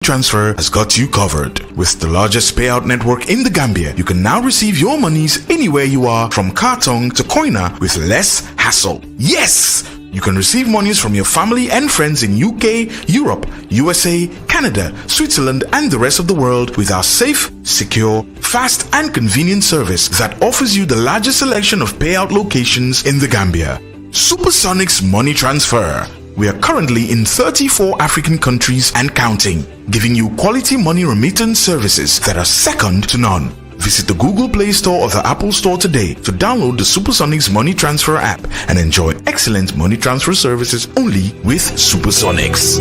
Transfer has got you covered. With the largest payout network in the Gambia, you can now receive your monies anywhere you are, from Kartong to Koina, with less hassle. Yes! You can receive monies from your family and friends in UK, Europe, USA, Canada, Switzerland, and the rest of the world with our safe, secure, fast, and convenient service that offers you the largest selection of payout locations in the Gambia. Supersonics Money Transfer. We are currently in 34 African countries and counting, giving you quality money remittance services that are second to none. Visit the Google Play Store or the Apple Store today to download the Supersonics Money Transfer app and enjoy excellent money transfer services only with Supersonics.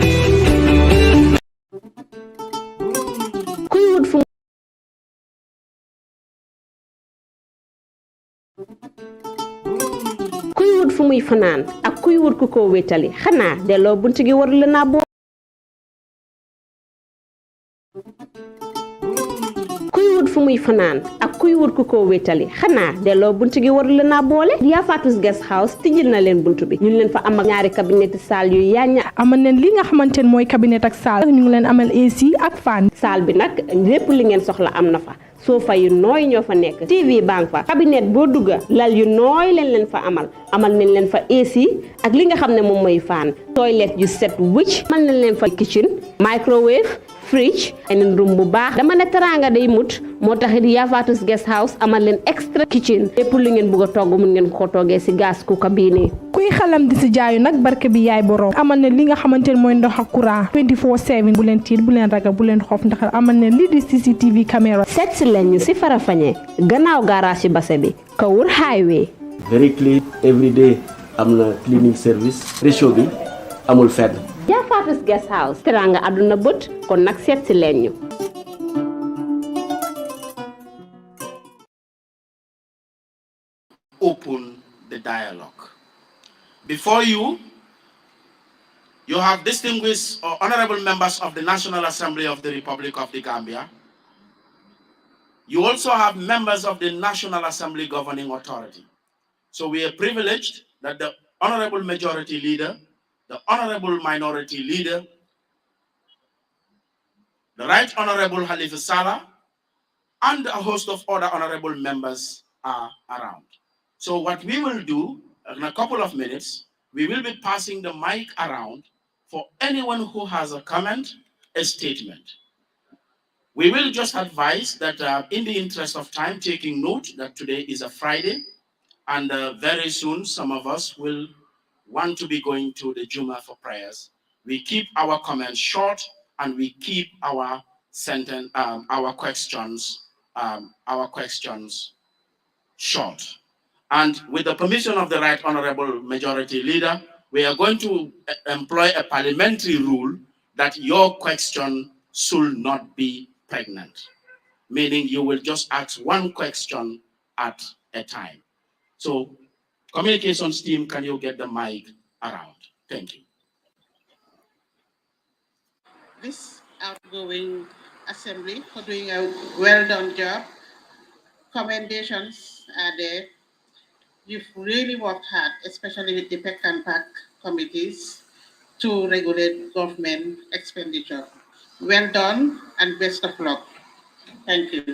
kuy wut fu muy fanaan ak kuy wut ku ko wétali xanaa delloo buntu gi war la naa boo kuy wut fu muy fanaan ak kuy wut ku ko wétali xanaa delloo buntu gi war la naa boole yaa Fatus Guest House tijjil na leen buntu bi ñu leen fa am ak ñaari cabinet salle yu yaña amal leen li nga xamante ne mooy cabinet ak salle ñu ngi leen amal AC ak fan salle bi nag lépp li ngeen soxla am na fa sofa yu nooy ñoo fa nekk TV bang fa cabinet boo dugga lal yu nooy leen fa amal nañ leen fa AC ak li nga xam ne moom mooy fan toilet yu set wicc amal nañ leen fa kitchen microwave fridge en room bu baax dama ne teranga day mut moo taxit yaa Fatus Guest House amal leen extra kitchen lépp lu ngeen bëgg a togg mun ngeen ko toggee si gas cooker bii nii kuy xalam di si jaayu nag barke bi yaay borom amal ne li nga xamante ne mooy ndox ak courant 24/7 bu leen tiit bu leen ragal bu leen xof ndax amal ne lii di CCTV caméra set si leen ñu si Farafenni gannaaw garage ci Basse bi Kawur highway very clean every day am na cleaning service ratio bi amul fenn yaa Fatus Guest House teranga àdduna bët kon nag seet si leen ñu open the dialogue. Before you have distinguished or honorable members of the National Assembly of the Republic of the Gambia. You also have members of the National Assembly Governing Authority. So we are privileged that the Honorable Majority Leader, the Honorable Minority Leader, the Right Honorable Halifa Sallah, and a host of other honorable members are around. So what we will do in a couple of minutes, we will be passing the mic around for anyone who has a comment, a statement. We will just advise that in the interest of time, taking note that today is a Friday, and very soon some of us will want to be going to the Juma for prayers. We keep our comments short and we keep our sentence, our questions short. And with the permission of the Right Honorable Majority Leader, we are going to employ a parliamentary rule that your question should not be pregnant, meaning you will just ask one question at a time. So, communications team, can you get the mic around? Thank you. This outgoing assembly for doing a well done job. Commendations are there. You've really worked hard, especially with the PEC and PAC committees, to regulate government expenditure. Well done and best of luck. Thank you.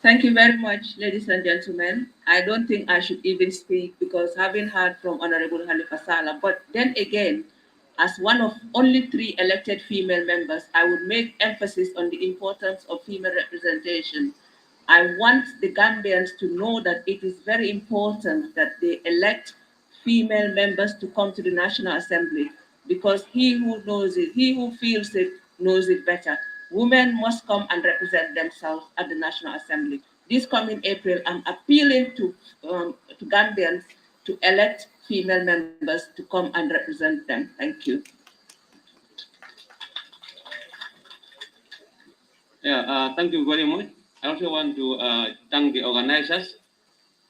Thank you very much, ladies and gentlemen. I don't think I should even speak because having heard from Honorable Halifa Sallah, but then again, as one of only 3 elected female members, I would make emphasis on the importance of female representation. I want the Gambians to know that it is very important that they elect female members to come to the National Assembly because he who knows it, he who feels it, knows it better. Women must come and represent themselves at the National Assembly. This coming April, I'm appealing to Gambians to elect female members to come and represent them. Thank you. Yeah, thank you very much. I also want to thank the organizers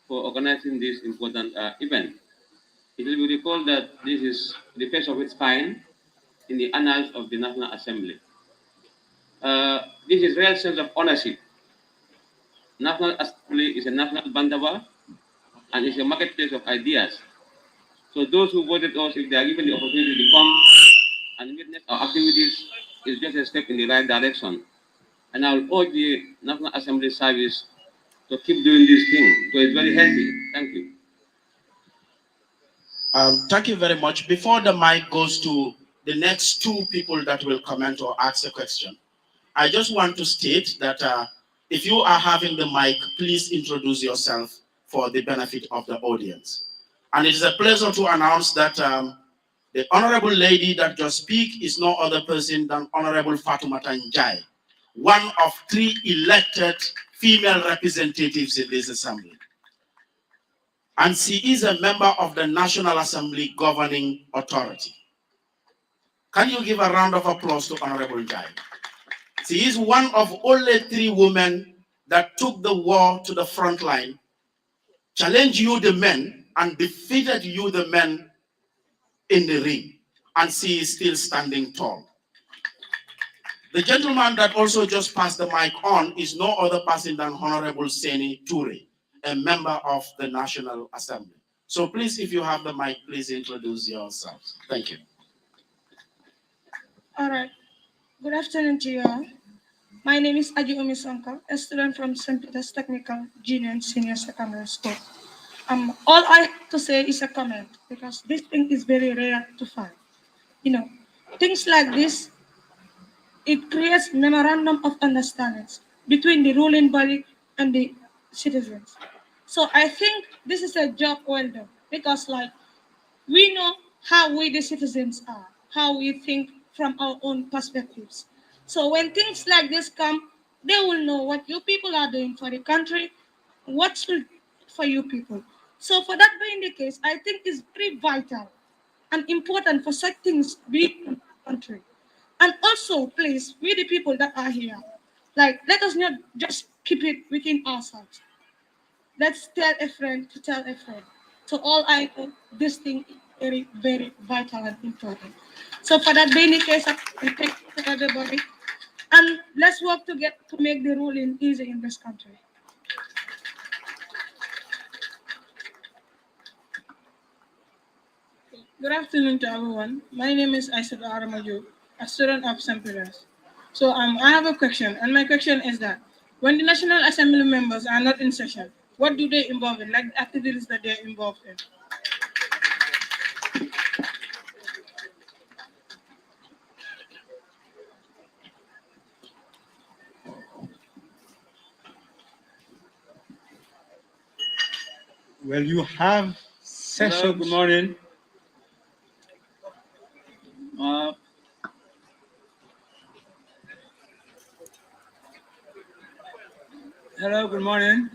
for organizing this important event. It will be recalled that this is the first of its kind in the annals of the National Assembly. This is real sense of ownership. National Assembly is a national bandaba and it's a marketplace of ideas. So those who voted us, if they are given the opportunity to come and witness our activities, is just a step in the right direction. And I will urge the National Assembly Service to keep doing this thing because it's very healthy. Thank you. Thank you very much. Before the mic goes to the next two people that will comment or ask a question, I just want to state that if you are having the mic, please introduce yourself for the benefit of the audience. And it is a pleasure to announce that the honorable lady that just speak is no other person than Honorable Fatoumata Njai, one of 3 elected female representatives in this assembly. And she is a member of the National Assembly Governing Authority. Can you give a round of applause to Honorable Njai? She is one of only 3 women that took the war to the front line, challenged you the men, and defeated you the men in the ring. And she is still standing tall. The gentleman that also just passed the mic on is no other person than Honorable Seni Toure, a member of the National Assembly. So please, if you have the mic, please introduce yourselves. Thank you. All right. Good afternoon to you all. My name is Aji Omisonko, a student from St. Peter's Technical Junior and Senior Secondary School. All I have to say is a comment because this thing is very rare to find. You know, things like this, it creates memorandum of understandings between the ruling body and the citizens. So I think this is a job well done because we know how we the citizens are, how we think from our own perspectives. So when things like this come, they will know what you people are doing for the country, what's good for you people. So for that being the case, I think it's very vital and important for such things to be in the country. And also, please, we the people that are here, let us not just keep it within ourselves. Let's tell a friend to tell a friend. So all I know, this thing is very, very vital and important. So for that being the case, I thank to everybody. And let's work together to make the ruling easy in this country. Good afternoon to everyone. My name is Aisha Aramaju, a student of St. Peter's. So I have a question, and my question is that when the National Assembly members are not in session, what do they involve in, like the activities that they're involved in? Well, you have sessions. Hello, good morning. Hello, good morning.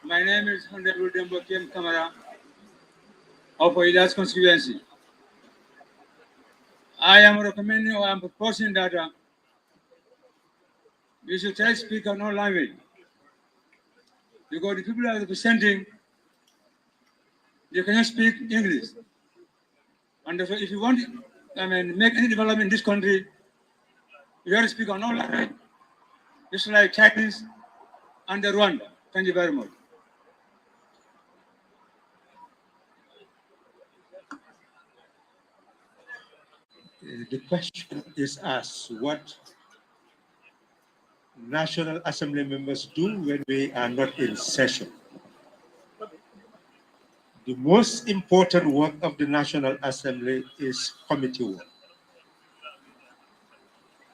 My name is Honorable Dembo Kim Kamara of Oidas constituency. I am recommending or I am proposing that we should try to speak our own language because the people are representing, they cannot speak English. And so if you want to make any development in this country, you have to speak our own language, just like Chinese and Rwanda. Thank you very much. The question is asked, what National Assembly members do when we are not in session. The most important work of the National Assembly is committee work.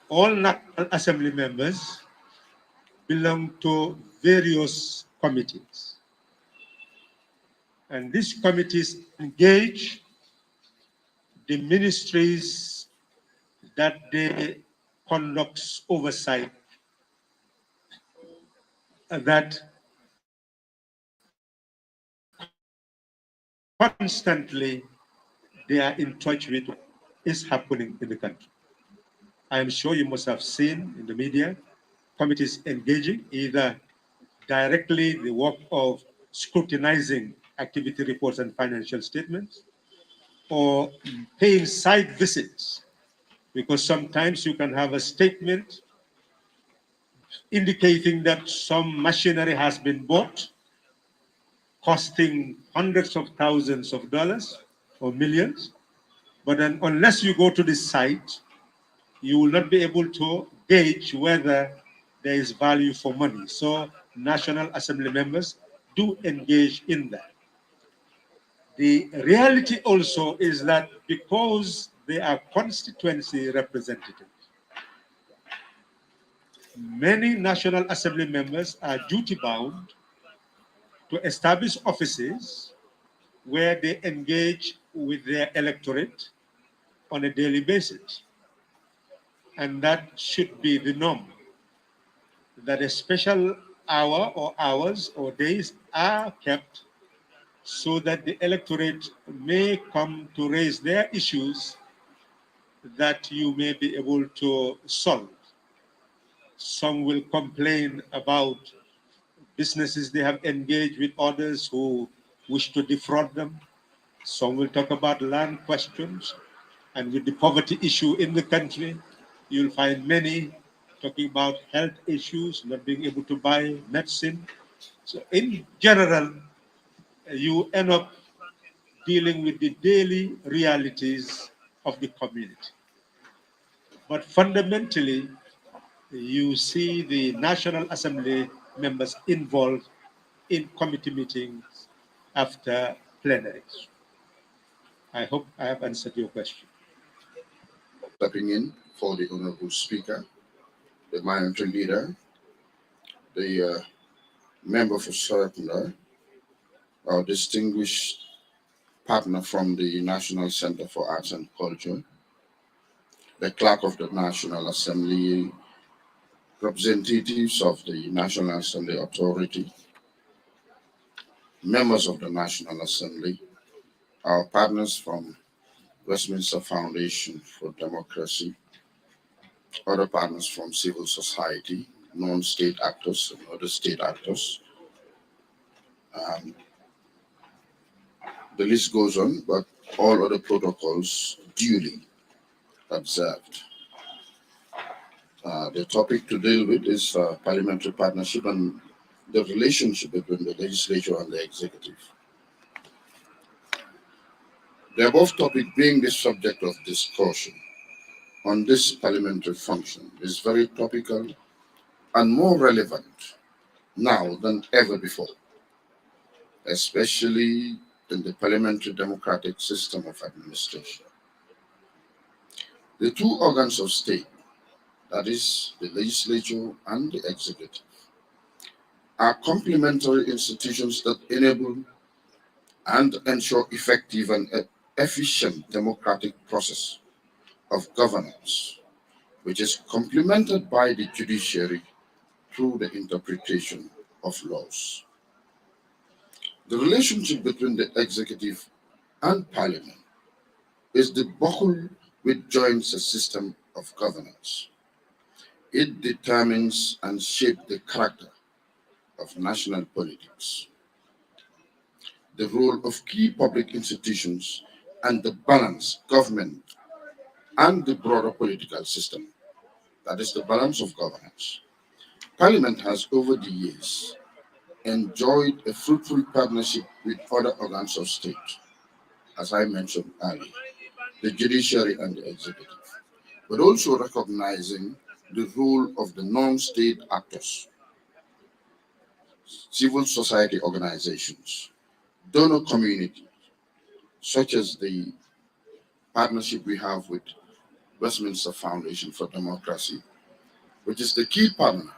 All National Assembly members belong to various committees. And these committees engage the ministries that they conduct oversight that constantly they are in touch with what is happening in the country. I am sure you must have seen in the media committees engaging either directly the work of scrutinizing activity reports and financial statements or paying site visits, because sometimes you can have a statement indicating that some machinery has been bought costing hundreds of thousands of dollars or millions, but then unless you go to the site, you will not be able to gauge whether there is value for money. So National Assembly members do engage in that. The reality also is that because they are constituency representatives, many National Assembly members are duty bound to establish offices where they engage with their electorate on a daily basis. And that should be the norm, that a special hour or hours or days are kept so that the electorate may come to raise their issues that you may be able to solve. Some will complain about businesses they have engaged with others who wish to defraud them. Some will talk about land questions. And with the poverty issue in the country, you'll find many talking about health issues, not being able to buy medicine. So in general, you end up dealing with the daily realities of the community. But fundamentally, you see the National Assembly members involved in committee meetings after plenaries. I hope I have answered your question. Stepping in for the Honorable Speaker, the minority leader, the member for Serpentine, our distinguished partner from the National Center for Arts and Culture, the clerk of the National Assembly, representatives of the National Assembly Authority, members of the National Assembly, our partners from Westminster Foundation for Democracy, other partners from civil society, non-state actors and other state actors. The list goes on, but all other protocols duly observed. The topic to deal with is parliamentary partnership and the relationship between the legislature and the executive. The above topic being the subject of discussion on this parliamentary function is very topical and more relevant now than ever before, especially in the parliamentary democratic system of administration. The two organs of state, that is, the legislature and the executive, are complementary institutions that enable and ensure effective and efficient democratic process of governance, which is complemented by the judiciary through the interpretation of laws. The relationship between the executive and parliament is the buckle which joins the system of governance. It determines and shapes the character of national politics, the role of key public institutions, and the balance government and the broader political system, that is the balance of governance. Parliament has over the years enjoyed a fruitful partnership with other organs of state, as I mentioned earlier, the judiciary and the executive, but also recognizing the role of the non-state actors, civil society organizations, donor community, such as the partnership we have with Westminster Foundation for Democracy, which is the key partner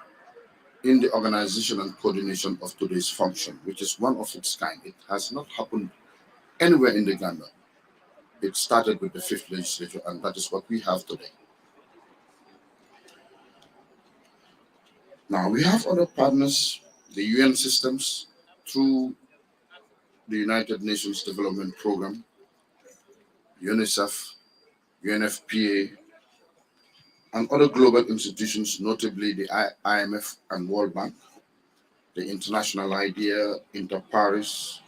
in the organization and coordination of today's function, which is one of its kind. It has not happened anywhere in the Gambia. It started with the 5th legislature, and that is what we have today. Now, we have other partners, the UN systems, through the United Nations Development Program, UNICEF, UNFPA, and other global institutions, notably the IMF and World Bank, the International IDEA, Inter-Paris,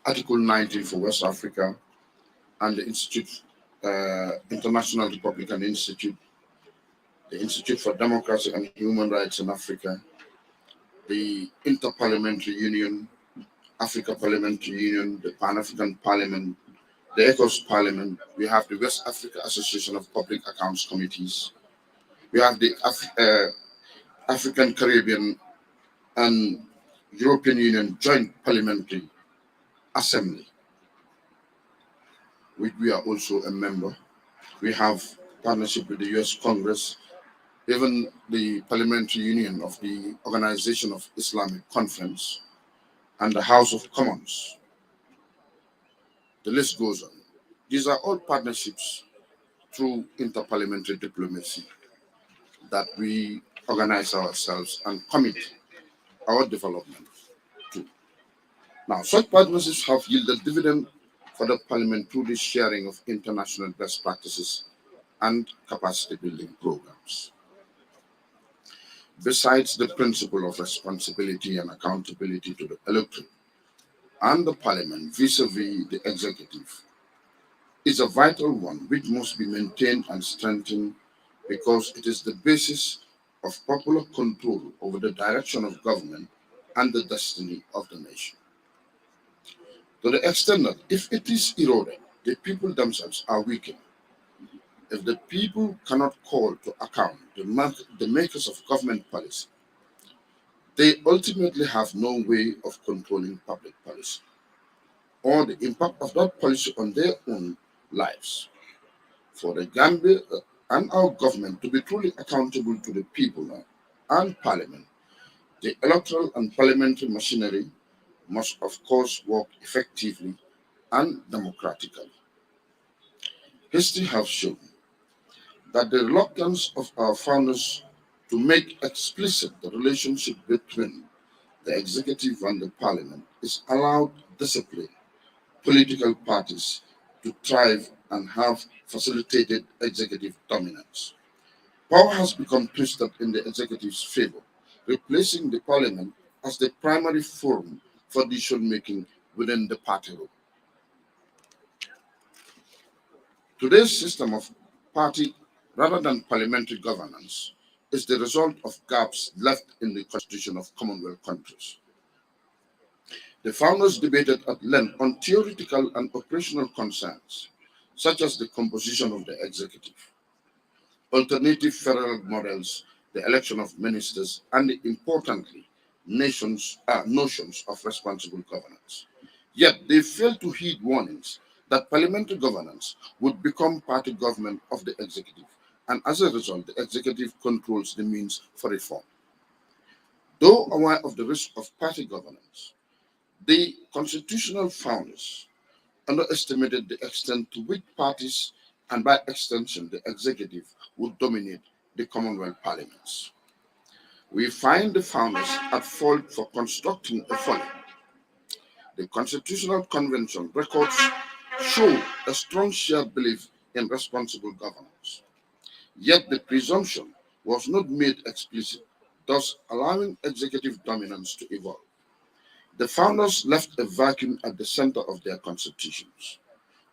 Article 19 for West Africa, and the International Republican Institute, the Institute for Democracy and Human Rights in Africa, the Interparliamentary Union, Africa Parliamentary Union, the Pan-African Parliament, the ECOS Parliament, we have the West Africa Association of Public Accounts Committees, we have the African, Caribbean, and European Union Joint Parliamentary Assembly, which we are also a member. We have partnership with the US Congress, even the Parliamentary Union of the Organization of Islamic Conference, and the House of Commons. The list goes on. These are all partnerships through interparliamentary diplomacy that we organize ourselves and commit our development to. Now, such partnerships have yielded dividend for the Parliament through the sharing of international best practices and capacity building programs. Besides the principle of responsibility and accountability to the electorate and the Parliament vis-a-vis the executive is a vital one which must be maintained and strengthened because it is the basis of popular control over the direction of government and the destiny of the nation. To the extent that if it is eroded, the people themselves are weakened. If the people cannot call to account the makers of government policy, they ultimately have no way of controlling public policy or the impact of that policy on their own lives. For the Gambia and our government to be truly accountable to the people and Parliament, the electoral and parliamentary machinery must, of course, work effectively and democratically. History has shown that the reluctance of our founders to make explicit the relationship between the executive and the Parliament is allowed discipline political parties to thrive and have facilitated executive dominance. Power has become twisted in the executive's favor, replacing the Parliament as the primary forum for decision-making within the party room. Today's system of party rather than parliamentary governance is the result of gaps left in the constitution of Commonwealth countries. The founders debated at length on theoretical and operational concerns, such as the composition of the executive, alternative federal models, the election of ministers, and importantly, notions of responsible governance. Yet they failed to heed warnings that parliamentary governance would become party government of the executive, and as a result, the executive controls the means for reform. Though aware of the risk of party governance, the constitutional founders underestimated the extent to which parties, and by extension the executive, would dominate the Commonwealth parliaments. We find the founders at fault for constructing a folly. The Constitutional Convention records show a strong shared belief in responsible governance. Yet the presumption was not made explicit, thus allowing executive dominance to evolve. The founders left a vacuum at the center of their constitutions,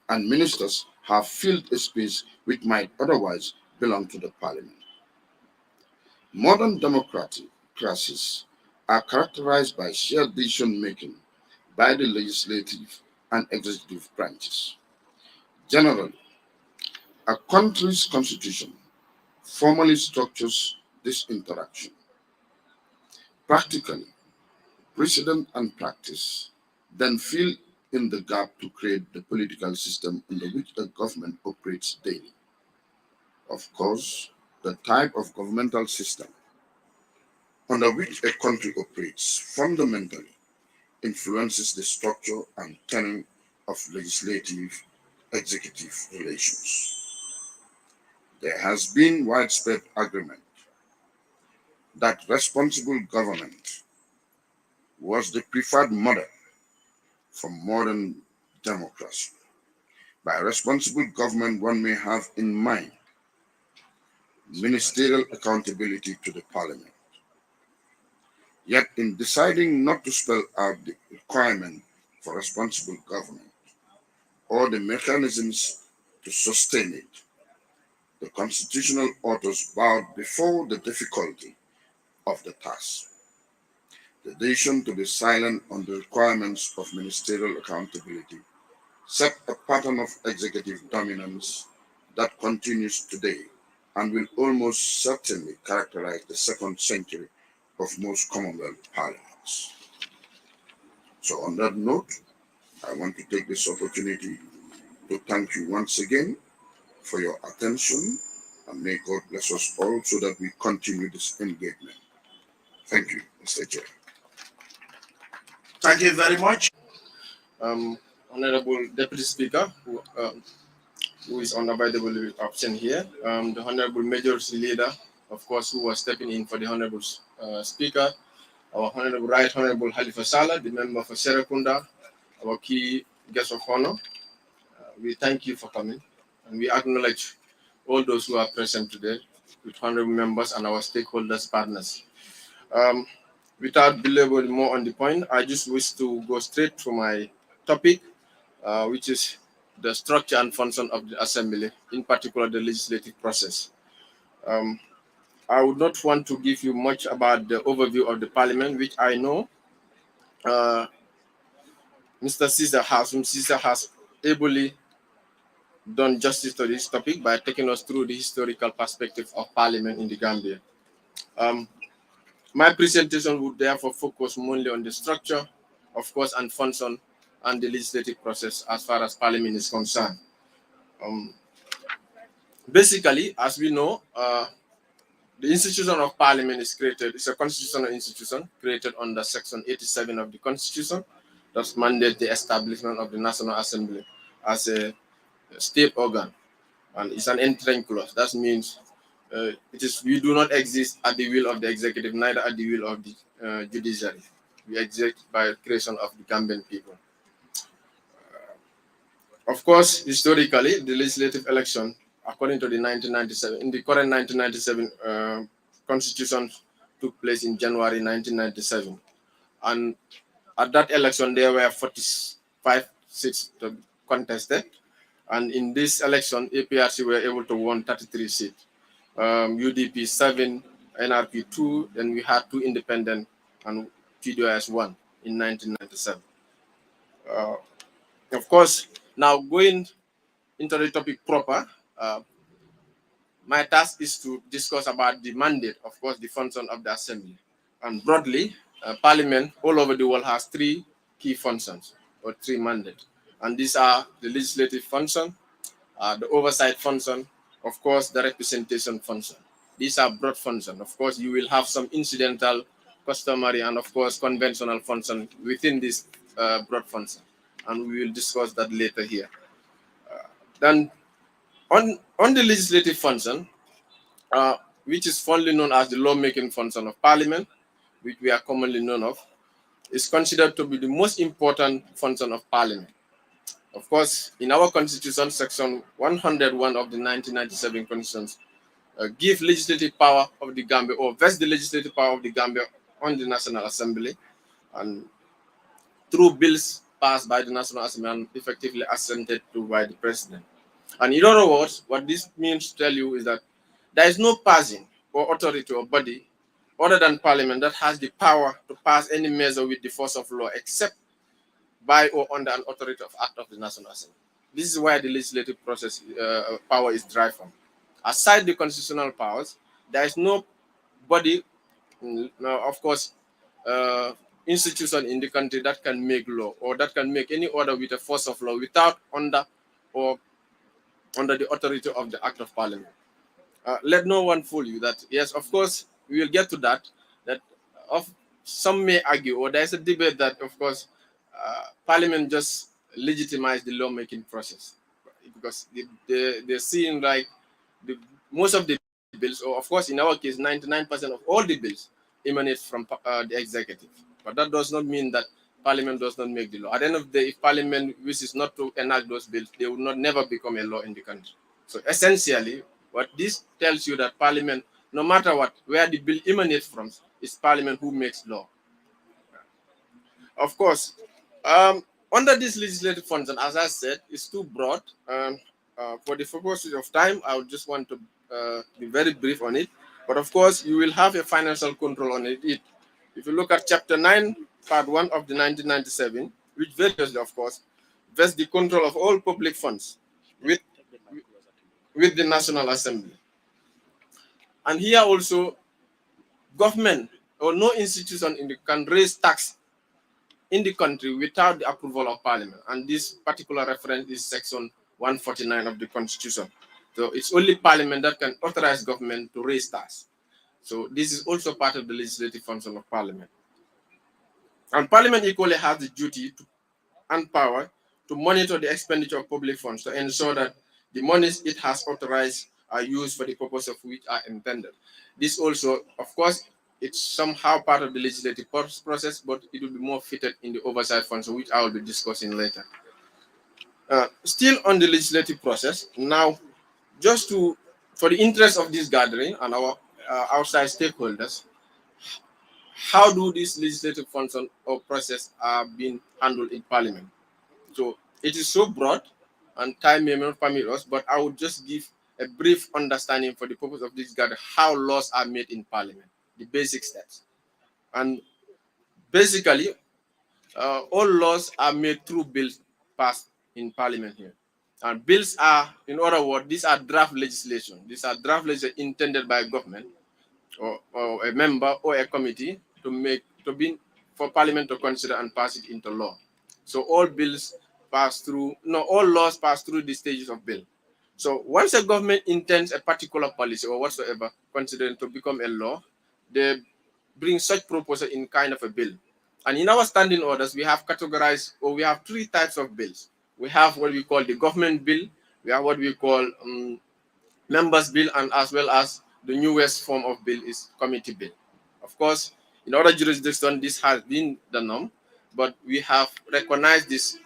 and ministers have filled a space which might otherwise belong to the Parliament. Modern democracies are characterized by shared decision-making by the legislative and executive branches. Generally, a country's constitution formally structures this interaction. Practically, precedent and practice then fill in the gap to create the political system under which a government operates daily. Of course, the type of governmental system under which a country operates fundamentally influences the structure and tenor of legislative-executive relations. There has been widespread agreement that responsible government was the preferred model for modern democracy. By responsible government, one may have in mind ministerial accountability to the Parliament. Yet, in deciding not to spell out the requirement for responsible government or the mechanisms to sustain it, the constitutional authors bowed before the difficulty of the task. The decision to be silent on the requirements of ministerial accountability set a pattern of executive dominance that continues today and will almost certainly characterize the second century of most Commonwealth parliaments. So on that note, I want to take this opportunity to thank you once again for your attention, and may God bless us all so that we continue this engagement. Thank you, Mr. Chair. Thank you very much. Honorable Deputy Speaker, who is unavoidably absent here, the Honorable Majority Leader, of course, who was stepping in for the Honorable Speaker, our Honorable Right Honorable Halifa Saleh, the member for Serekunda, our key guest of honor. We thank you for coming, and we acknowledge all those who are present today, with honorable members and our stakeholders, partners. Without belaboring more on the point, I just wish to go straight to my topic, which is the structure and function of the Assembly, in particular the legislative process. I would not want to give you much about the overview of the Parliament, which I know Mr. Caesar has ably done justice to this topic by taking us through the historical perspective of Parliament in the Gambia. My presentation would therefore focus mainly on the structure, of course, and function and the legislative process as far as Parliament is concerned. Basically, as we know, the institution of Parliament is created, it's a constitutional institution created under Section 87 of the Constitution that mandates the establishment of the National Assembly as a state organ, and it's an entering clause. That means we do not exist at the will of the executive, neither at the will of the judiciary. We exist by creation of the Gambian people. Of course, historically, the legislative election, according to the 1997, in the current 1997 constitution, took place in January 1997. And at that election, there were 45 seats contested. And in this election, APRC were able to win 33 seats. UDP 7, NRP 2, then we had 2 independent and TDOS 1 in 1997. Of course, now going into the topic proper, my task is to discuss about the mandate, of course, the function of the Assembly. And broadly, Parliament all over the world has 3 key functions or 3 mandates. And these are the legislative function, the oversight function, of course, the representation function. These are broad functions. Of course, you will have some incidental, customary, and of course, conventional function within this broad function. And we will discuss that later here. Then on the legislative function, which is fondly known as the lawmaking function of Parliament, which we are commonly known of, is considered to be the most important function of Parliament. Of course, in our Constitution, Section 101 of the 1997 Constitution, give legislative power of the Gambia, or vest the legislative power of the Gambia on the National Assembly, and through bills passed by the National Assembly and effectively assented to by the President. And in other words, what this means to tell you is that there is no person or authority or body other than Parliament that has the power to pass any measure with the force of law except by or under an authority of act of the National Assembly. This is where the legislative process power is derived from. Aside the constitutional powers, there is no body, of course, institution in the country that can make law or that can make any order with a force of law without under the authority of the Act of Parliament. Let no one fool you that, yes, of course, we will get to that some may argue, or there's a debate that, of course, Parliament just legitimized the lawmaking process because they're seeing like most of the bills, or of course, in our case, 99% of all the bills emanate from the executive. But that does not mean that Parliament does not make the law. At the end of the day, if Parliament wishes not to enact those bills, they will not never become a law in the country. So essentially, what this tells you that Parliament, no matter what, where the bill emanates from, is Parliament who makes law. Of course, under this legislative function, as I said, it's too broad. For the purposes of time, I would just want to be very brief on it. But of course, you will have a financial control on it. If you look at Chapter 9, Part 1 of the 1997, which variously, of course, vest the control of all public funds with the National Assembly. And here also, government or no institution can raise tax in the country without the approval of Parliament. And this particular reference is Section 149 of the Constitution. So it's only Parliament that can authorize government to raise tax. So this is also part of the legislative function of Parliament. And Parliament equally has the duty and power to monitor the expenditure of public funds to ensure that the monies it has authorized are used for the purpose of which are intended. This also, of course, it's somehow part of the legislative process, but it will be more fitted in the oversight function, which I will be discussing later. Still on the legislative process, now, just for the interest of this gathering and our outside stakeholders, how do this legislative function or process are being handled in Parliament? So it is so broad, and time may not permit us, but I would just give a brief understanding for the purpose of this gathering, how laws are made in Parliament, the basic steps. And basically, all laws are made through bills passed in Parliament here. And bills are, in other words, these are draft legislation. These are draft legislation intended by government or a member or a committee for Parliament to consider and pass it into law. So all laws pass through the stages of bill. So once a government intends a particular policy or whatsoever considered to become a law, they bring such proposal in kind of a bill. And in our standing orders, we have categorized, or we have three types of bills. We have what we call the government bill, we have what we call members bill, and as well as the newest form of bill is committee bill. Of course, in other jurisdictions, this has been the norm, but we have recognized this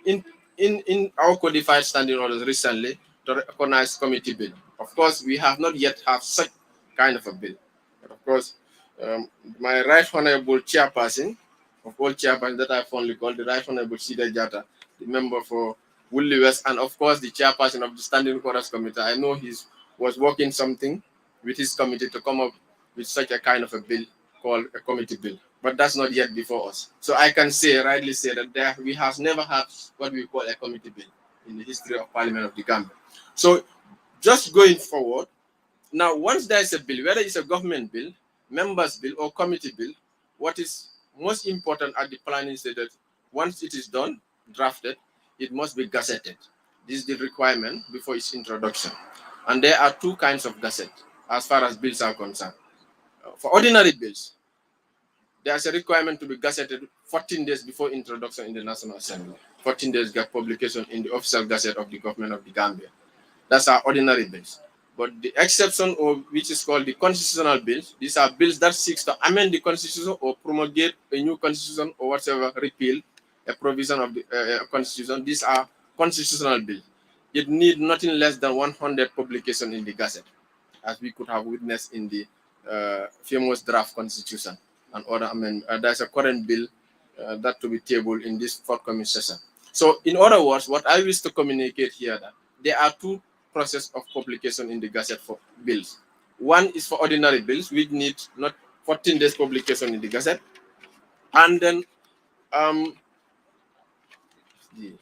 in our codified standing orders recently to recognize committee bill. Of course, we have not yet have such kind of a bill. But of course, my right honorable chairperson of all chairpersons that I fondly call, the right honorable Sida Jata, the member for Woodley West, and of course the chairperson of the Standing Orders Committee. I know he was working something with his committee to come up with such a kind of a bill called a committee bill, but that's not yet before us. So I can rightly say that we have never had what we call a committee bill in the history of Parliament of the Gambia. So just going forward, now once there is a bill, whether it's a government bill, members bill, or committee bill, what is most important at the planning stage that once it is done, drafted, it must be gazetted. This is the requirement before its introduction. And there are two kinds of gazette as far as bills are concerned. For ordinary bills, there's a requirement to be gazetted 14 days before introduction in the National Assembly. 14 days publication in the official gazette of the government of the Gambia. That's our ordinary bills. But the exception, which is called the constitutional bills, these are bills that seek to amend the constitution or promulgate a new constitution or whatever, repeal a provision of the constitution. These are constitutional bills. It needs nothing less than 100 publications in the gazette, as we could have witnessed in the famous draft constitution and other amendments. There's a current bill that to be tabled in this forthcoming session. So in other words, what I wish to communicate here that there are two process of publication in the gazette for bills. One is for ordinary bills, which need not 14 days publication in the gazette, and then the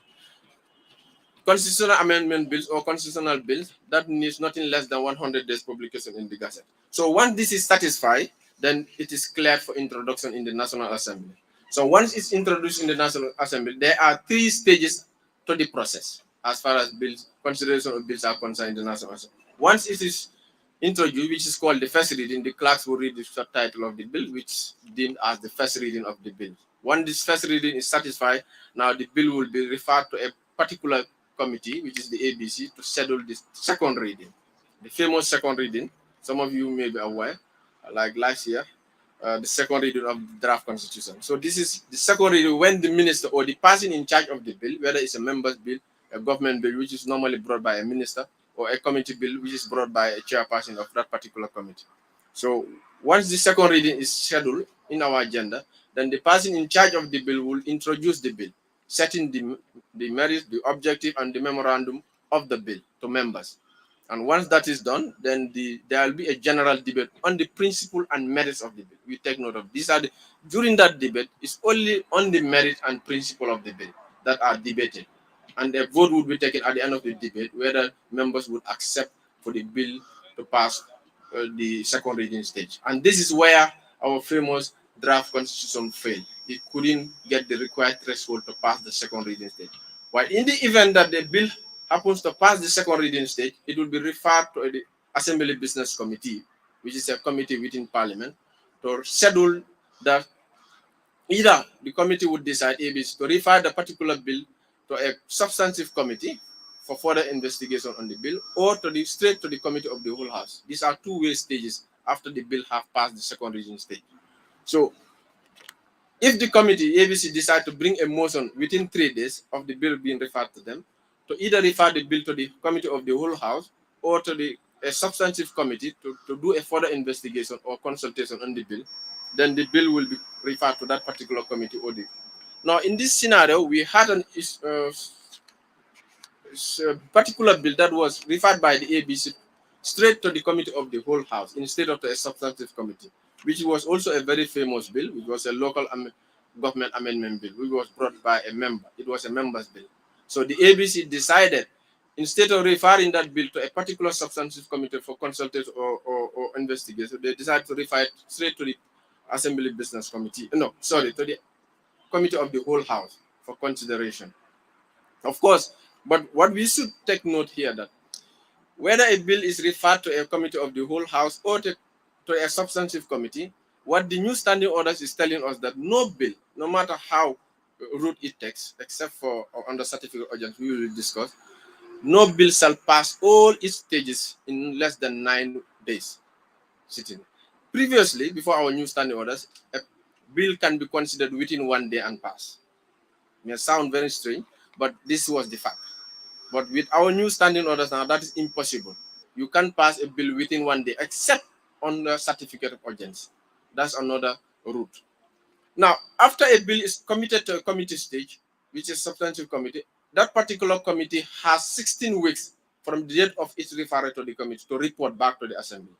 constitutional amendment bills or constitutional bills that needs nothing less than 100 days publication in the gazette. So once this is satisfied, then it is cleared for introduction in the National Assembly. So once it's introduced in the National Assembly, there are 3 stages to the process as far as bills, consideration of bills are concerned in the National Assembly. Once it is introduced, which is called the first reading, the clerks will read the subtitle of the bill, which is deemed as the first reading of the bill. Once this first reading is satisfied, now the bill will be referred to a particular committee, which is the ABC, to schedule the second reading. The famous second reading, some of you may be aware, like last year, the second reading of the draft constitution. So this is the second reading when the minister or the person in charge of the bill, whether it's a member's bill, a government bill, which is normally brought by a minister, or a committee bill, which is brought by a chairperson of that particular committee. So once the second reading is scheduled in our agenda, then the person in charge of the bill will introduce the bill, setting the merits, the objective, and the memorandum of the bill to members. And once that is done, then there will be a general debate on the principle and merits of the bill. We take note of these. During that debate, it's only on the merit and principle of the bill that are debated. and a vote would be taken at the end of the debate whether members would accept for the bill to pass the second reading stage. And this is where our famous draft constitution failed. It couldn't get the required threshold to pass the second reading stage. While in the event that the bill happens to pass the second reading stage, it will be referred to the Assembly Business Committee, which is a committee within Parliament, to schedule that either the committee would decide ABC to refer the particular bill to a substantive committee for further investigation on the bill, or to the straight to the committee of the whole house. These are two-way stages after the bill have passed the second reading stage. So if the committee ABC decide to bring a motion within 3 days of the bill being referred to them, to either refer the bill to the committee of the whole house or to a substantive committee to do a further investigation or consultation on the bill, then the bill will be referred to that particular committee or the. Now, in this scenario, we had an particular bill that was referred by the ABC straight to the committee of the whole house instead of to a substantive committee, which was also a very famous bill, which was a local government amendment bill, which was brought by a member. It was a member's bill. So the ABC decided, instead of referring that bill to a particular substantive committee for consultation or investigation, they decided to refer it straight to the Assembly Business Committee. No, sorry, to the committee of the whole house for consideration. Of course, but what we should take note here that whether a bill is referred to a committee of the whole house or to a substantive committee, what the new standing orders is telling us that no bill, no matter how route it takes, except for under certificate of urgency, we will discuss, no bill shall pass all its stages in less than 9 days sitting. Previously, before our new standing orders, a bill can be considered within 1 day and pass. It may sound very strange, but this was the fact. But with our new standing orders now, that is impossible. You can't pass a bill within 1 day, except on the certificate of urgency. That's another route. Now, after a bill is committed to a committee stage, which is substantive committee, that particular committee has 16 weeks from the date of its referral to the committee to report back to the assembly.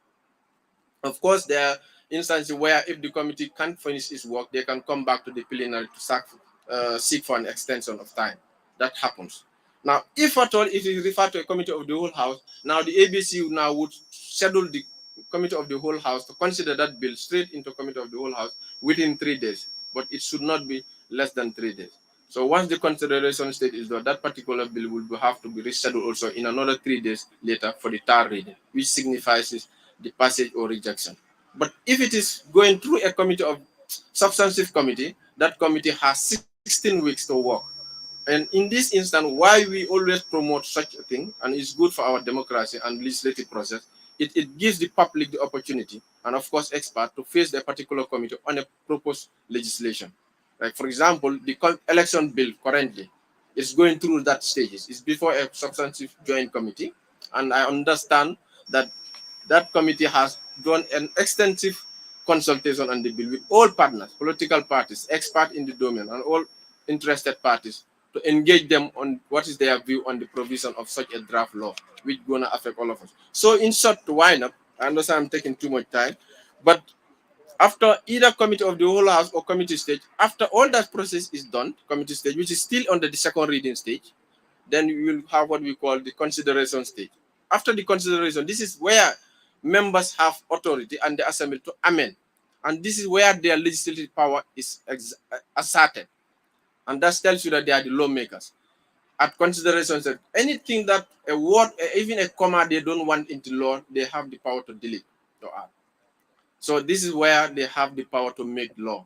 Of course, there are instances where if the committee can't finish its work, they can come back to the plenary to seek for an extension of time. That happens. Now, if at all it is referred to a committee of the whole house, now the ABC now would schedule the committee of the whole house to consider that bill straight into committee of the whole house within 3 days, but it should not be less than 3 days. So once the consideration stage is done, that particular bill will have to be rescheduled also in another 3 days later for the third reading, which signifies the passage or rejection. But if it is going through a committee of substantive committee, that committee has 16 weeks to work. And in this instance, why we always promote such a thing, and it's good for our democracy and legislative process, it gives the public the opportunity, and of course experts, to face the particular committee on a proposed legislation. Like, for example, the election bill currently is going through that stages. It's before a substantive joint committee, and I understand that that committee has done an extensive consultation on the bill with all partners, political parties, experts in the domain, and all interested parties, to engage them on what is their view on the provision of such a draft law, which is going to affect all of us. So in short, to wind up, I understand I'm taking too much time, but after either committee of the whole house or committee stage, after all that process is done, committee stage, which is still under the second reading stage, then we will have what we call the consideration stage. After the consideration, this is where members have authority and the assembly to amend. And this is where their legislative power is asserted. And that tells you that they are the lawmakers. At consideration, that anything that a word, even a comma they don't want into law, they have the power to delete, to add. So this is where they have the power to make law.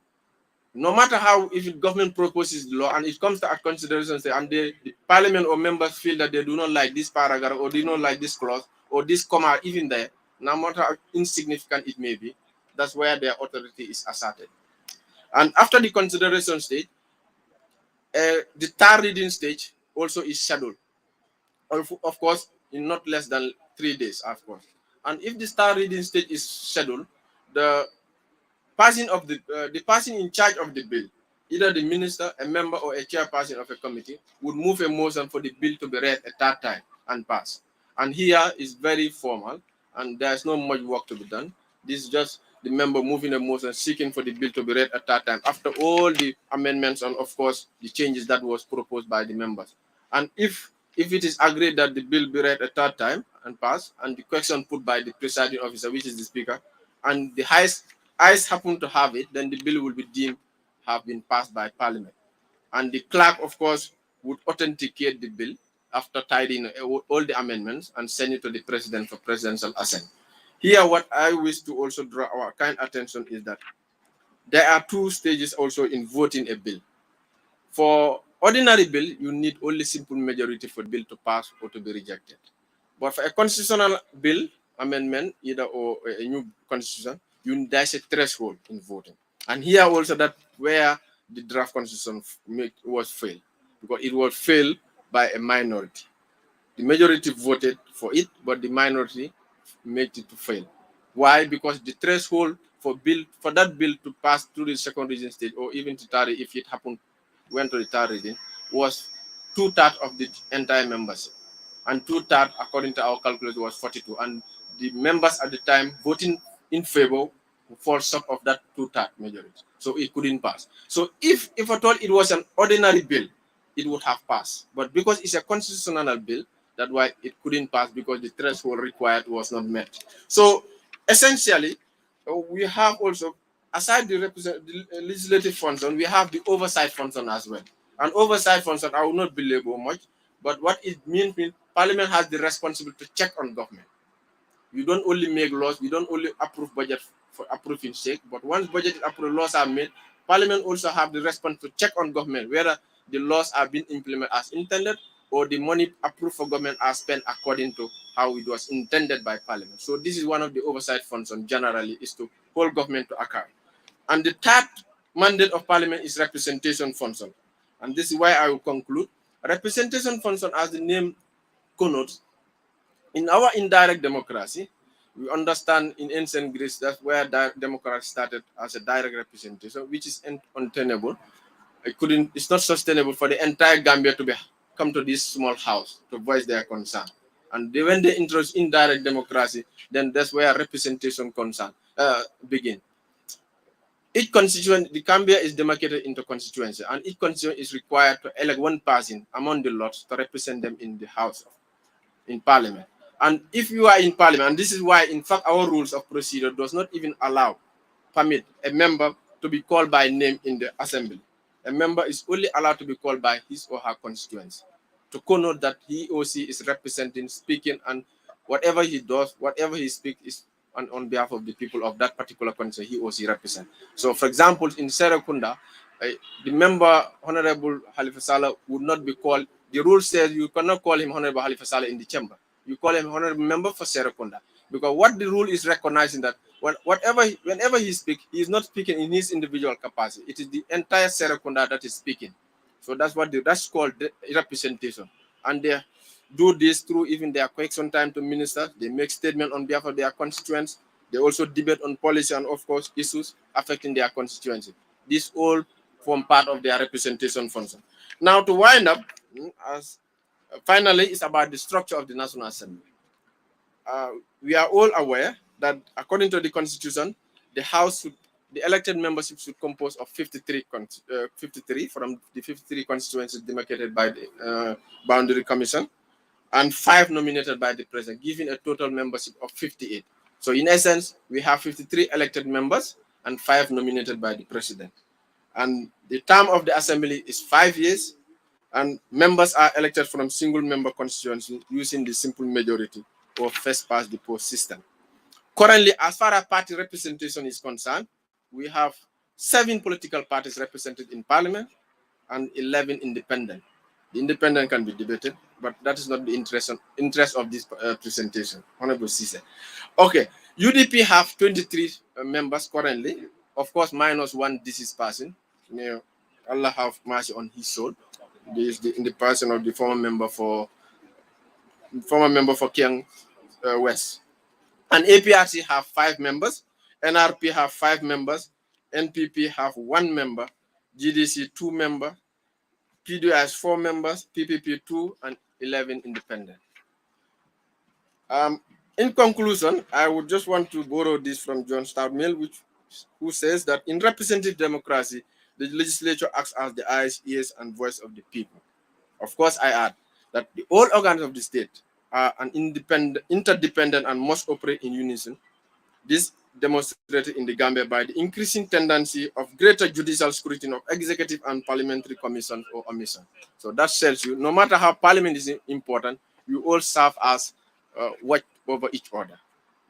No matter how, if the government proposes the law and it comes to at consideration, and the parliament or members feel that they do not like this paragraph or do not like this clause or this comma even there, no matter how insignificant it may be, that's where their authority is asserted. And after the consideration stage, the third reading stage also is scheduled, of course, in not less than 3 days, of course. And if the third reading stage is scheduled, the person in charge of the bill, either the minister, a member, or a chairperson of a committee, would move a motion for the bill to be read a third time and pass. And here is very formal, and there's not much work to be done. This is just the member moving a motion seeking for the bill to be read a third time after all the amendments and, of course, the changes that was proposed by the members. And if it is agreed that the bill be read a third time and passed, and the question put by the presiding officer, which is the speaker, and the highest eyes happen to have it, then the bill will be deemed have been passed by parliament. And the clerk, of course, would authenticate the bill after tidying all the amendments and send it to the president for presidential assent. Here, what I wish to also draw our kind attention is that there are two stages also in voting a bill. For ordinary bill, you need only simple majority for the bill to pass or to be rejected. But for a constitutional bill amendment, either or a new constitution, there's a threshold in voting. And here also that where the draft constitution was failed, because it was failed by a minority. The majority voted for it, but the minority made it to fail. Why? Because the threshold for that bill to pass through the second reading stage, or even to third, if it went to the third reading, was 2/3 of the entire membership. And 2/3, according to our calculation, was 42. And the members at the time voting in favor fall short of that 2/3 majority. So it couldn't pass. So if at all it was an ordinary bill, it would have passed. But because it's a constitutional bill, that's why it couldn't pass, because the threshold required was not met. So essentially, we have also, aside the legislative function, we have the oversight function as well. And oversight function, I will not belabor much, but what it means Parliament has the responsibility to check on government. You don't only make laws, you don't only approve budget for approving sake, but once budget is approved, laws are made, Parliament also have the responsibility to check on government, whether the laws are being implemented as intended, or the money approved for government are spent according to how it was intended by Parliament. So this is one of the oversight functions generally, is to hold government to account. And the third mandate of Parliament is representation function. And this is why I will conclude. Representation function, as the name connotes, in our indirect democracy, we understand in ancient Greece that's where democracy started as a direct representation, which is untenable. It's not sustainable for the entire Gambia to come to this small house to voice their concern. And when they introduce indirect democracy, then that's where representation concern begin. Each constituent, the Gambia is demarcated into constituency, and each constituent is required to elect one person among the lots to represent them in the House, in Parliament. And if you are in Parliament, and this is why, in fact, our rules of procedure does not even permit a member to be called by name in the assembly. A member is only allowed to be called by his or her constituency, to connote that he or she is representing, speaking, and whatever he does, whatever he speaks is on behalf of the people of that particular constituency he or she represents. So, for example, in Serekunda, the member, Honorable Halifa Saleh, would not be called. The rule says you cannot call him Honorable Halifa Saleh in the chamber. You call him Honorable Member for Serekunda. Because what the rule is recognizing that whenever he speaks, he is not speaking in his individual capacity. It is the entire Serekunda that is speaking. So that's called the representation. And they do this through even their question time to ministers. They make statements on behalf of their constituents. They also debate on policy and, of course, issues affecting their constituency. These all form part of their representation function. Now, to wind up, finally, it's about the structure of the National Assembly. We are all aware that according to the Constitution, the elected membership should compose of 53 from the 53 constituencies demarcated by the Boundary Commission, and 5 nominated by the President, giving a total membership of 58. So in essence, we have 53 elected members and 5 nominated by the President. And the term of the Assembly is 5 years, and members are elected from single-member constituency using the simple majority or first-past-the-post system. Currently, as far as party representation is concerned, we have 7 political parties represented in Parliament and 11 independent. The independent can be debated, but that is not the interest of this presentation. Honorable Cisse. Okay, UDP have 23 members currently, of course, minus 1 deceased person. May Allah have mercy on his soul. This is in the person of the former member for Kiang West. And APRC have 5 members, NRP have 5 members, NPP have 1 member, GDC 2 members, PDI has 4 members, PPP 2, and 11 independent. In conclusion, I would just want to borrow this from John Stuart Mill, who says that in representative democracy, the legislature acts as the eyes, ears, and voice of the people. Of course, I add that the all organs of the state are interdependent and must operate in unison. This demonstrated in the Gambia by the increasing tendency of greater judicial scrutiny of executive and parliamentary commissions or omission. So that tells you, no matter how parliament is important, we all serve as watch over each other.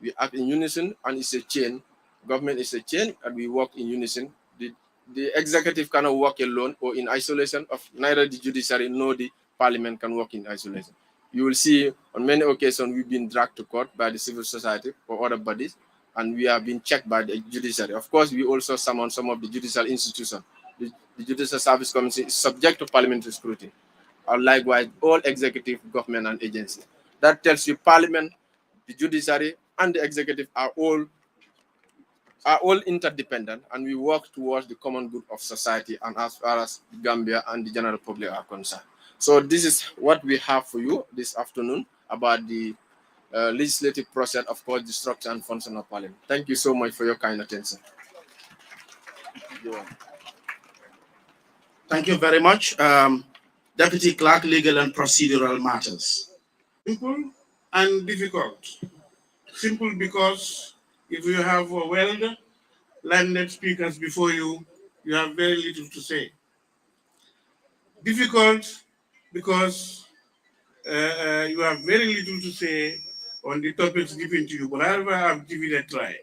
We act in unison, and it's a chain. Government is a chain, and we work in unison. The executive cannot work alone or in isolation. Of neither the judiciary nor the parliament can work in isolation. You will see on many occasions we've been dragged to court by the civil society or other bodies, and we have been checked by the judiciary. Of course, we also summon some of the judicial institutions. The Judicial Service Commission is subject to parliamentary scrutiny, or likewise all executive government and agencies. That tells you Parliament, the judiciary, and the executive are all interdependent, and we work towards the common good of society and as far as Gambia and the general public are concerned. So this is what we have for you this afternoon about the legislative process, of course, the structure and function of Parliament. Thank you so much for your kind attention. Thank you very much. Deputy Clerk, Legal and Procedural Matters. Simple and difficult. Simple because if you have well-landed speakers before you, you have very little to say. Difficult because you have very little to say on the topics given to you, but however, I've given it a try.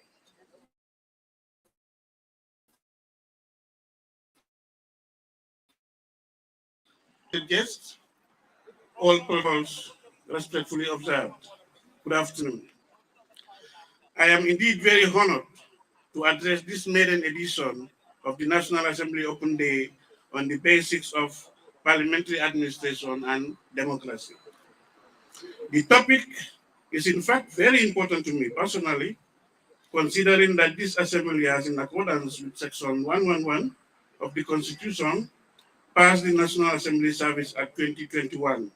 Guests, all protocols respectfully observed. Good afternoon. I am indeed very honored to address this maiden edition of the National Assembly Open Day on the basics of parliamentary administration and democracy. The topic is in fact very important to me personally, considering that this assembly has, in accordance with Section 111 of the Constitution, passed the National Assembly Service Act 2021,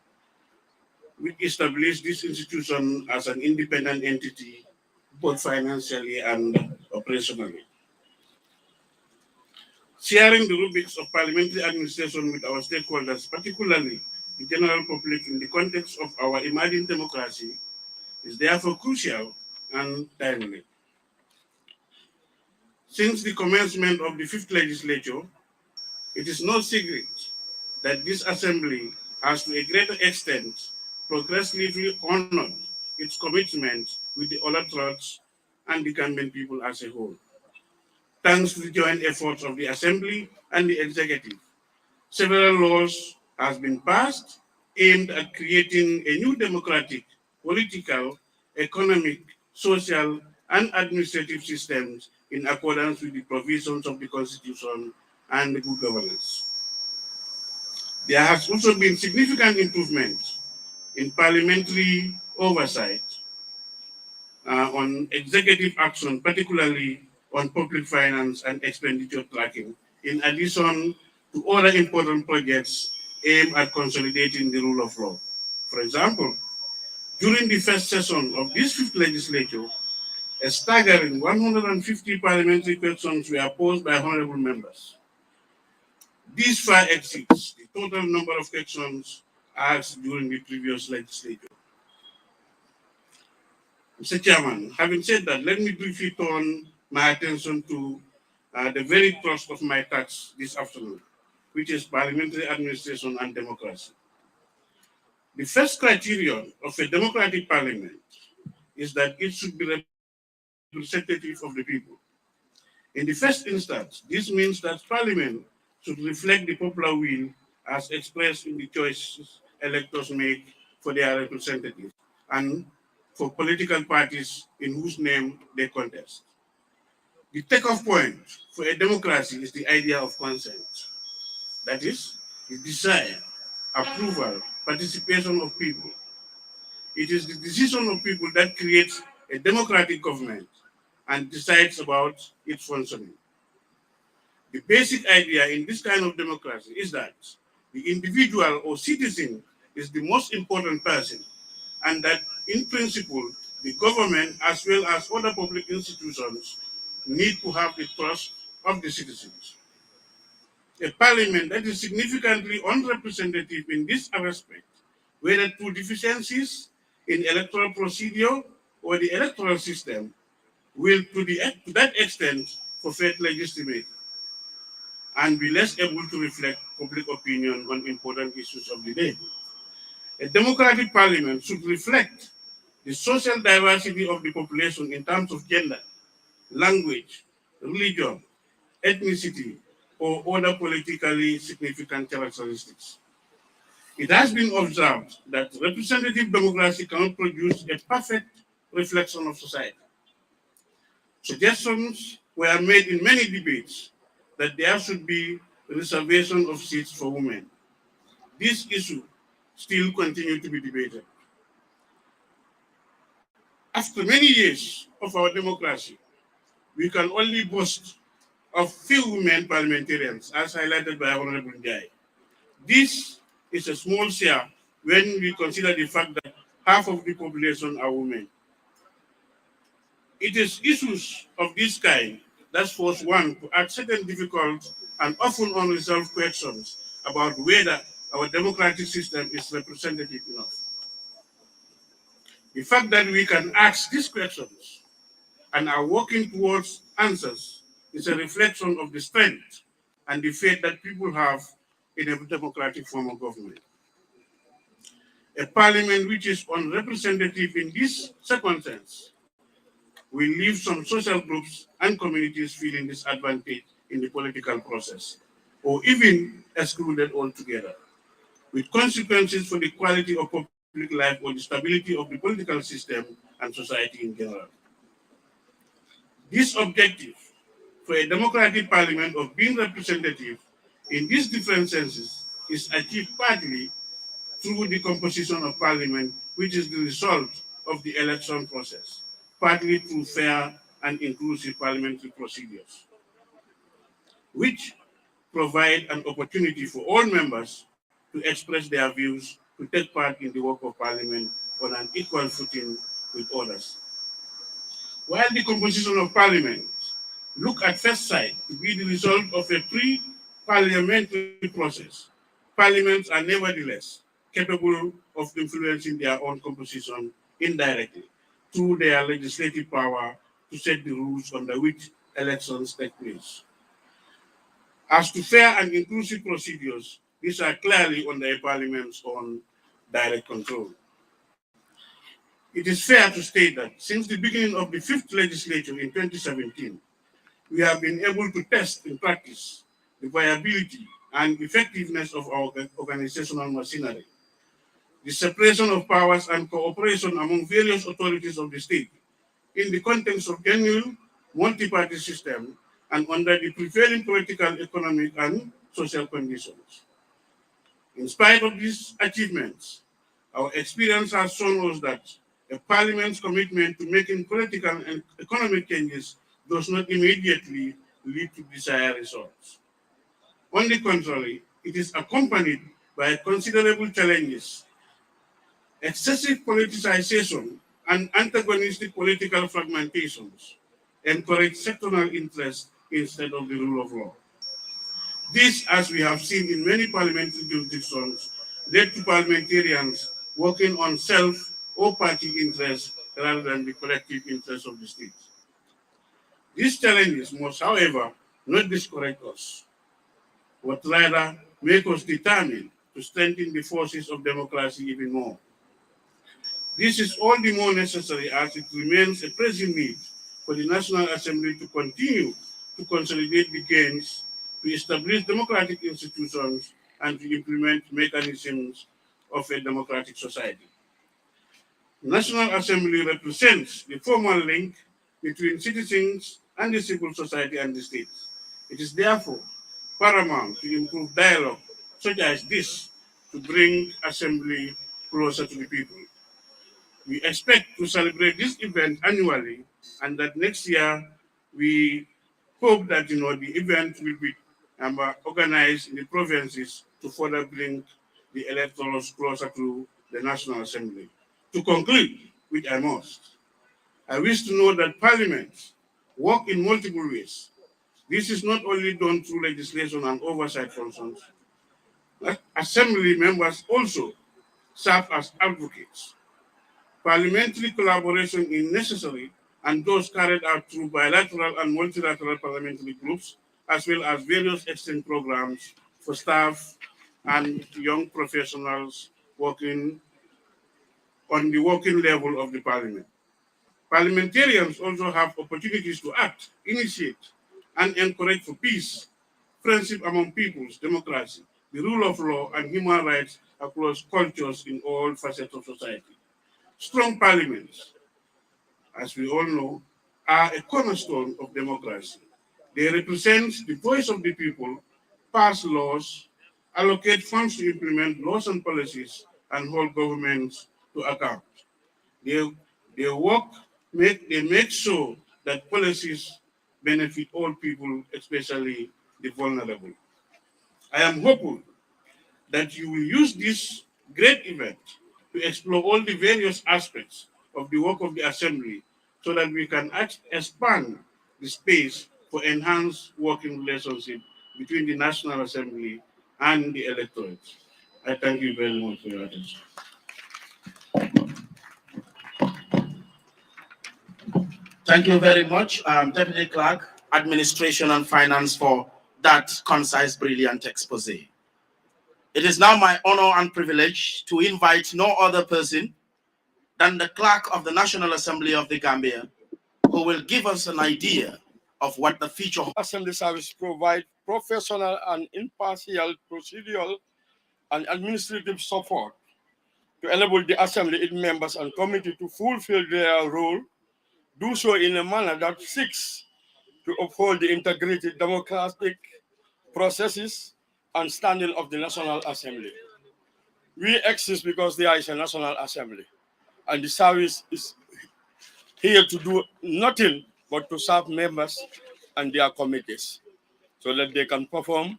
which established this institution as an independent entity, both financially and operationally. Sharing the rubrics of parliamentary administration with our stakeholders, particularly the general public in the context of our emerging democracy, is therefore crucial and timely. Since the commencement of the 5th legislature, it is no secret that this assembly has to a greater extent progressively honored its commitment with the electorates and the Gambian people as a whole. Thanks to the joint efforts of the assembly and the executive, several laws have been passed aimed at creating a new democratic, political, economic, social, and administrative systems in accordance with the provisions of the Constitution and the good governance. There has also been significant improvement in parliamentary oversight on executive action, particularly on public finance and expenditure tracking, in addition to other important projects aimed at consolidating the rule of law. For example, during the first session of this 5th legislature, a staggering 150 parliamentary questions were posed by honorable members. This far exceeds the total number of questions asked during the previous legislature. Mr. Chairman, having said that, let me briefly turn my attention to the very thrust of my task this afternoon, which is parliamentary administration and democracy. The first criterion of a democratic parliament is that it should be representative of the people. In the first instance, this means that parliament should reflect the popular will as expressed in the choices electors make for their representatives and for political parties in whose name they contest. The takeoff point for a democracy is the idea of consent. That is, the desire, approval, participation of people. It is the decision of people that creates a democratic government and decides about its functioning. The basic idea in this kind of democracy is that the individual or citizen is the most important person, and that in principle, the government as well as other public institutions need to have the trust of the citizens. A parliament that is significantly unrepresentative in this aspect, whether through deficiencies in electoral procedure or the electoral system, will to that extent forfeit legitimacy and be less able to reflect public opinion on important issues of the day. A democratic parliament should reflect the social diversity of the population in terms of gender, language, religion, ethnicity, or other politically significant characteristics. It has been observed that representative democracy cannot produce a perfect reflection of society. Suggestions were made in many debates that there should be reservation of seats for women. This issue still continues to be debated. After many years of our democracy, we can only boast of few women parliamentarians, as highlighted by Honorable Njai. This is a small share when we consider the fact that half of the population are women. It is issues of this kind that force one to ask certain difficult and often unresolved questions about whether our democratic system is representative enough. The fact that we can ask these questions and are working towards answers is a reflection of the strength and the faith that people have in a democratic form of government. A parliament which is unrepresentative in this second sense will leave some social groups and communities feeling disadvantaged in the political process, or even excluded altogether, with consequences for the quality of public life or the stability of the political system and society in general. This objective for a democratic parliament of being representative in these different senses is achieved partly through the composition of parliament, which is the result of the election process, partly through fair and inclusive parliamentary procedures, which provide an opportunity for all members to express their views, to take part in the work of parliament on an equal footing with others. While the composition of parliament look at first sight to be the result of a pre-parliamentary process, parliaments are nevertheless capable of influencing their own composition indirectly through their legislative power to set the rules under which elections take place. As to fair and inclusive procedures, these are clearly under a parliament's own direct control. It is fair to state that since the beginning of the fifth legislature in 2017, we have been able to test in practice the viability and effectiveness of our organizational machinery, the separation of powers and cooperation among various authorities of the state in the context of genuine multi-party system and under the prevailing political, economic, and social conditions. In spite of these achievements, our experience has shown us that a parliament's commitment to making political and economic changes does not immediately lead to desired results. On the contrary, it is accompanied by considerable challenges, excessive politicization, and antagonistic political fragmentations encourage sectoral interest instead of the rule of law. This, as we have seen in many parliamentary jurisdictions, led to parliamentarians working on self or party interests rather than the collective interests of the state. These challenges must, however, not discourage us, but rather make us determined to strengthen the forces of democracy even more. This is all the more necessary as it remains a pressing need for the National Assembly to continue to consolidate the gains, to establish democratic institutions, and to implement mechanisms of a democratic society. The National Assembly represents the formal link between citizens and the civil society and the state. It is therefore paramount to improve dialogue such as this to bring assembly closer to the people. We expect to celebrate this event annually, and that next year we hope that the event will be organized in the provinces to further bring the electors closer to the National Assembly. To conclude, which I wish to know that parliaments work in multiple ways. This is not only done through legislation and oversight functions, but Assembly members also serve as advocates. Parliamentary collaboration is necessary, and those carried out through bilateral and multilateral parliamentary groups, as well as various exchange programs for staff and young professionals working on the working level of the parliament. Parliamentarians also have opportunities to act, initiate, and encourage for peace, friendship among peoples, democracy, the rule of law, and human rights across cultures in all facets of society. Strong parliaments, as we all know, are a cornerstone of democracy. They represent the voice of the people, pass laws, allocate funds to implement laws and policies, and hold governments to account. They, they make sure that policies benefit all people, especially the vulnerable. I am hopeful that you will use this great event to explore all the various aspects of the work of the Assembly so that we can expand the space for enhanced working relationship between the National Assembly and the electorate. I thank you very much for your attention. Thank you very much, Deputy Clerk, Administration and Finance, for that concise, brilliant expose. It is now my honor and privilege to invite no other person than the Clerk of the National Assembly of the Gambia, who will give us an idea of what the future Assembly Service provide professional and impartial procedural and administrative support to enable the Assembly, its members, and committee to fulfill their role, do so in a manner that seeks to uphold the integrated democratic processes and standing of the National Assembly. We exist because there is a National Assembly, and the service is here to do nothing but to serve members and their committees so that they can perform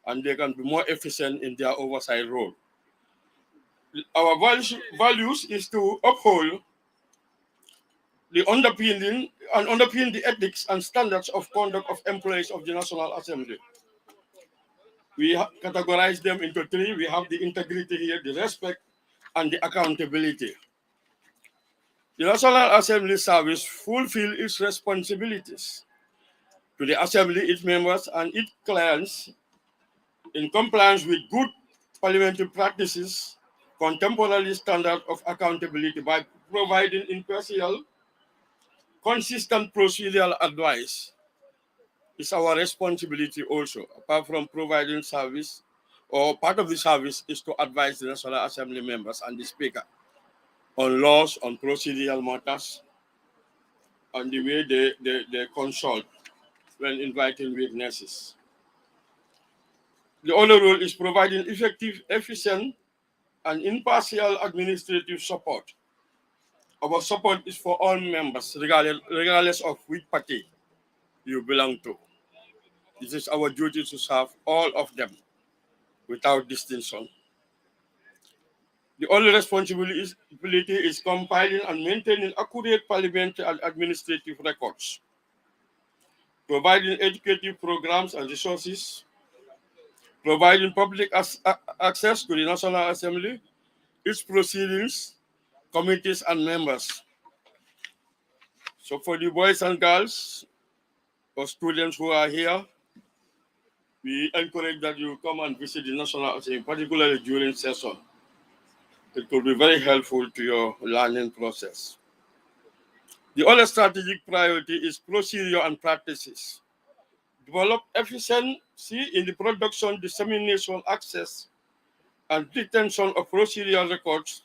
and they can be more efficient in their oversight role. Our values is to uphold the underpinning and underpin the ethics and standards of conduct of employees of the National Assembly. We categorize them into three. We have the integrity here, the respect, and the accountability. The National Assembly Service fulfill its responsibilities to the Assembly, its members, and its clients in compliance with good parliamentary practices, contemporary standard of accountability by providing impartial, consistent procedural advice. It's our responsibility also, apart from providing service, or part of the service is to advise the National Assembly members and the Speaker on laws, on procedural matters, and the way they consult when inviting witnesses. The other role is providing effective, efficient, and impartial administrative support. Our support is for all members, regardless of which party you belong to. It is our duty to serve all of them without distinction. The only responsibility is compiling and maintaining accurate parliamentary and administrative records, providing educative programs and resources, providing public access to the National Assembly, its proceedings, committees, and members. So for the boys and girls or students who are here, we encourage that you come and visit the National Assembly, particularly during session. It could be very helpful to your learning process. The other strategic priority is procedure and practices. Develop efficiency in the production, dissemination, access, and retention of procedural records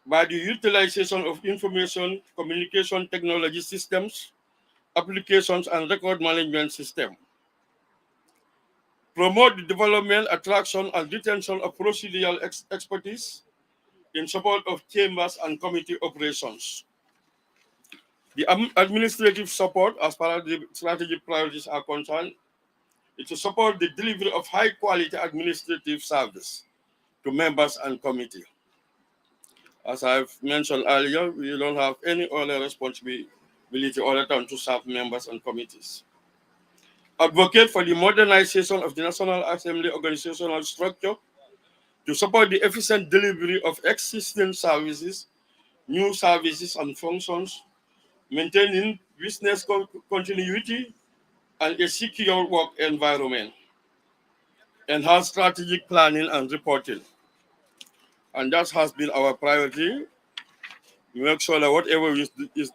by the utilization of information communication technology systems, applications, and record management system. Promote the development, attraction, and retention of procedural expertise in support of chambers and committee operations. The administrative support, as far as the strategic priorities are concerned, is to support the delivery of high-quality administrative service to members and committee. As I've mentioned earlier, we don't have any other responsibility other than to serve members and committees. advocate for the modernization of the National Assembly organizational structure to support the efficient delivery of existing services, new services and functions, maintaining business continuity and a secure work environment, enhance strategic planning and reporting. And that has been our priority. We make sure that whatever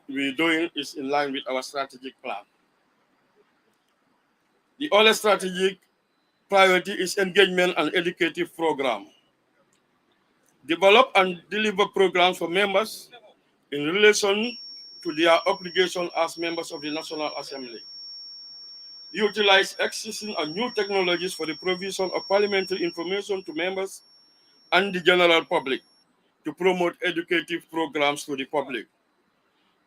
we're doing is in line with our strategic plan. The other strategic priority is engagement and educative program. Develop and deliver programs for members in relation to their obligation as members of the National Assembly. Utilize existing and new technologies for the provision of parliamentary information to members and the general public to promote educative programs to the public.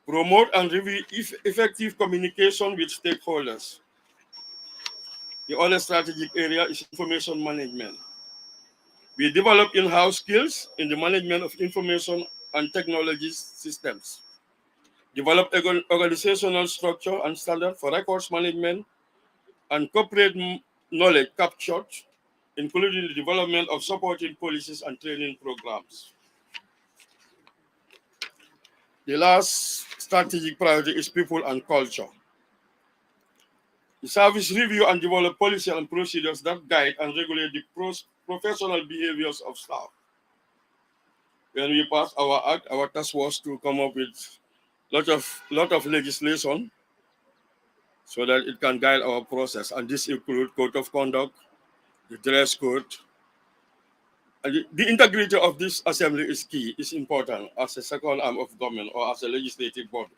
Promote and review effective communication with stakeholders. The other strategic area is information management. We develop in-house skills in the management of information and technology systems. Develop organizational structure and standard for records management and corporate knowledge captured, including the development of supporting policies and training programs. The last strategic priority is people and culture. The service review and develop policy and procedures that guide and regulate the professional behaviors of staff. When we passed our act, our task was to come up with lot of legislation so that it can guide our process. And this includes code of conduct, the dress code. And the integrity of this assembly is key, is important as a second arm of government or as a legislative body.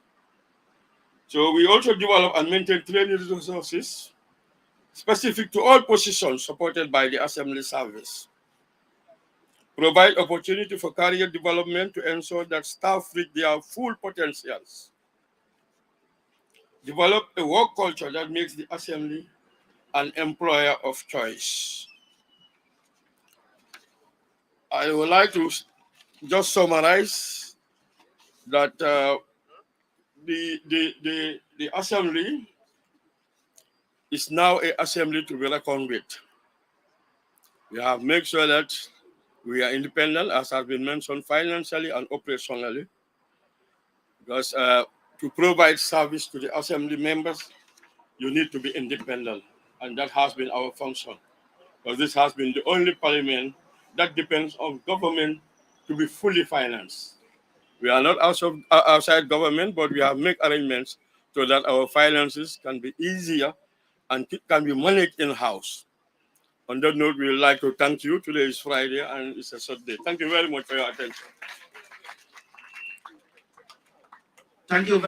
So we also develop and maintain training resources specific to all positions supported by the assembly service. Provide opportunity for career development to ensure that staff reach their full potentials. Develop a work culture that makes the assembly an employer of choice. I would like to just summarize that the assembly is now an assembly to be reckoned with. We have made sure that we are independent, as has been mentioned, financially and operationally, because to provide service to the assembly members, you need to be independent, and that has been our function. Because this has been the only parliament that depends on government to be fully financed. We are not outside government, but we have made arrangements so that our finances can be easier and can be managed in-house. On that note, we would like to thank you. Today is Friday and it's a Saturday. Thank you very much for your attention. Thank you.